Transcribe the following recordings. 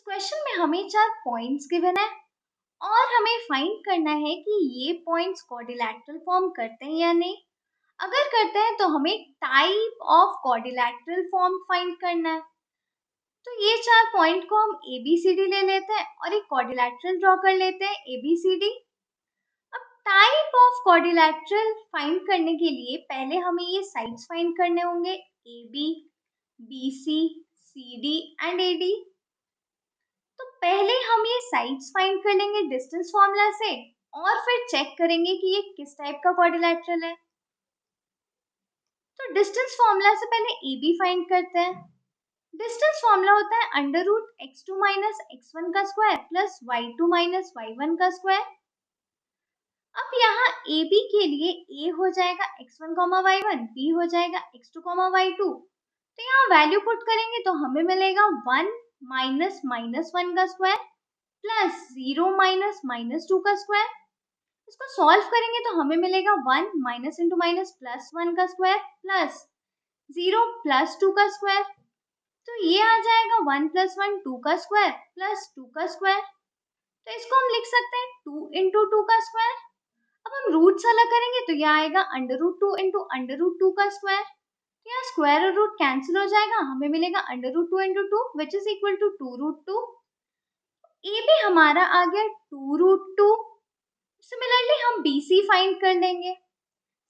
इस क्वेश्चन में हमें 4 पॉइंट्स गिवन है और हमें फाइंड करना है कि ये पॉइंट्स क्वाड्रिलैटरल फॉर्म करते हैं या नहीं। अगर करते हैं तो हमें type of quadrilateral form find करना है। तो ये 4 पॉइंट को हम ABCD ले लेते हैं और एक क्वाड्रिलैटरल ड्रॉ कर लेते हैं ABCD। अब टाइप ऑफ क्वाड्रिलैटरल फाइंड करने के लिए पहले हमें ये साइड्स फाइंड करने होंगे AB, BC, CD and AD। तो पहले हम ये साइड्स फाइंड कर लेंगे डिस्टेंस फॉर्मूला से और फिर चेक करेंगे कि ये किस टाइप का क्वाड्रिलैटरल है। तो डिस्टेंस फॉर्मूला से पहले AB फाइंड करते हैं। डिस्टेंस फॉर्मूला होता है under root x2 minus x1 का square plus y2 minus y1 का स्क्वायर। अब यहाँ AB के लिए A हो जाएगा x1, y1, B हो जाएगा x2, y2। तो यहाँ वैल्यू पुट करेंगे तो हमें मिलेगा 1 माइनस माइनस 1 का स्क्वायर प्लस 0 माइनस माइनस 2 का स्क्वायर। इसको सॉल्व करेंगे तो हमें मिलेगा 1 माइनस इंटू माइनस प्लस 1 का स्क्वायर प्लस 0 प्लस 2 का स्क्वायर। तो ये आ जाएगा 1 प्लस 1 2 का स्क्वायर प्लस 2 का स्क्वायर। तो इसको हम लिख सकते हैं 2 इंटू 2 का स्क्वायर। अब हम रूट्स अलग करेंगे तो यह आएगा under root 2 into under root 2 का स्क्वायर। तो यहाँ स्क्वायर और रूट कैंसिल हो जाएगा, हमें मिलेगा under root 2 into 2 which is equal to 2 root 2। A भी हमारा आ गया 2 रूट 2। सिमिलरली हम BC फाइंड कर लेंगे।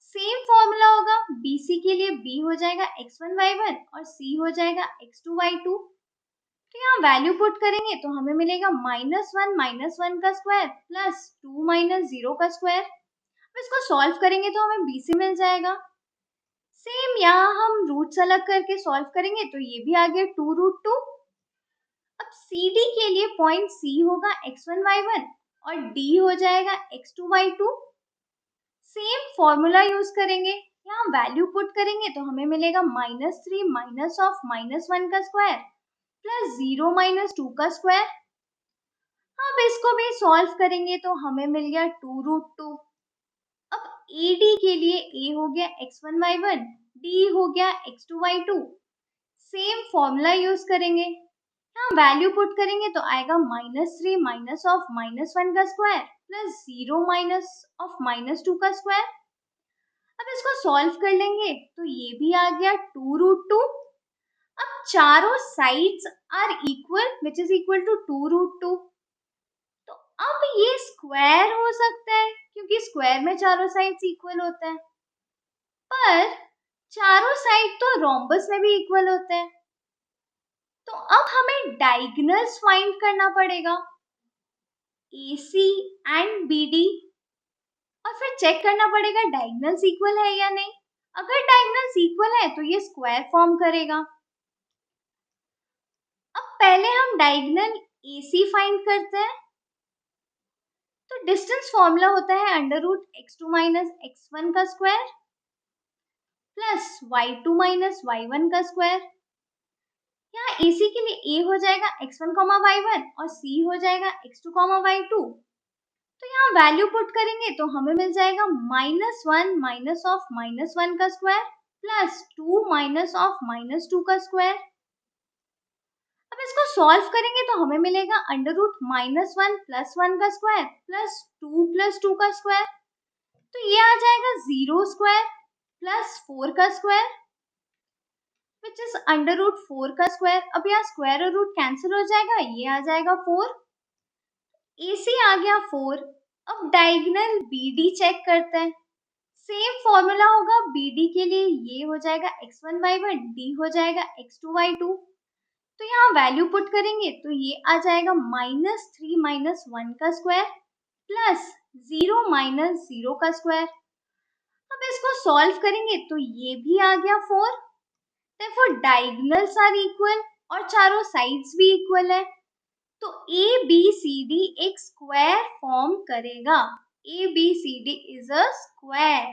सेम फॉर्मूला होगा, BC के लिए B हो जाएगा x1 y1 और C हो जाएगा x2 y2। तो यहाँ वैल्यू पुट करेंगे तो हमें मिलेगा -1 माइनस 1 का स्क्वायर प्लस 2 माइनस 0 का स्क्वायर। अब इसको सॉल्व करेंगे तो हमें BC मिल जाएगा। सेम यहाँ हम रूट्स अलग करके सॉल्व करेंगे तो ये भी आ गया 2 रूट 2। अब CD के लिए पॉइंट C होगा x1 y1 और D हो जाएगा x2 y2। Same formula use करेंगे, यहाँ वैल्यू पुट करेंगे तो हमें मिलेगा -3 माइनस ऑफ -1 का स्क्वायर प्लस 0 माइनस 2 का स्क्वायर। अब इसको भी सॉल्व करेंगे तो हमें मिल गया 2 रूट 2। अब AD के लिए A हो गया x1 y1, D हो गया x2 y2। Same formula use करेंगे, यहाँ वैल्यू पुट करेंगे तो आएगा -3 माइनस ऑफ -1 का स्क्वायर प्लस 0 माइनस ऑफ -2 का स्क्वायर। अब इसको सॉल्व कर लेंगे तो ये भी आ गया 2 रूट 2। अब चारों sides are equal which is equal to 2 root 2। तो अब ये स्क्वायर हो सकता है क्योंकि स्क्वायर में चारों साइड्स इक्वल होते हैं, पर चारों साइड तो रोम्बस में भी इक्वल होते हैं। तो अब हमें डायगोनल्स फाइंड करना पड़ेगा AC एंड BD और फिर चेक करना पड़ेगा डायगोनल्स इक्वल है या नहीं। अगर डायगोनल्स इक्वल है तो ये स्क्वायर फॉर्म करेगा। अब पहले हम डायगोनल AC फाइंड करते हैं। तो डिस्टेंस फॉर्मूला होता है under root x2 minus x1 का square plus y2 minus y1 का स्क्वायर। यहाँ AC के लिए A हो जाएगा x1, y1 और C हो जाएगा x2, y2। तो यहाँ वैल्यू पुट करेंगे तो हमें मिल जाएगा -1 माइनस ऑफ -1 का स्क्वायर प्लस 2 माइनस ऑफ -2 का स्क्वायर। अब इसको सॉल्व करेंगे तो हमें मिलेगा अंडर रूट -1 प्लस 1 का स्क्वायर प्लस 2 प्लस 2 का स्क्वायर। तो ये आ जाएगा 0 स्क्वायर प्लस 4 का square which is under root 4 का स्क्वायर। अब यहाँ स्क्वायर और रूट कैंसिल हो जाएगा, ये आ जाएगा 4। AC आ गया 4। अब डायगोनल BD चेक करते हैं। सेम फॉर्मूला होगा, BD के लिए ये हो जाएगा x1 y1, D हो जाएगा x2 y2। तो यहाँ वैल्यू पुट करेंगे तो ये आ जाएगा -3 माइनस 1 का स्क्वायर प्लस 0 माइनस 0 का स्क्वायर। अब इसको सॉल्व करेंगे तो ये भी आ गया 4। Therefore डायगोनल्स आर इक्वल और चारों साइड्स भी इक्वल है। तो ABCD एक स्क्वायर फॉर्म करेगा। ABCD is a square.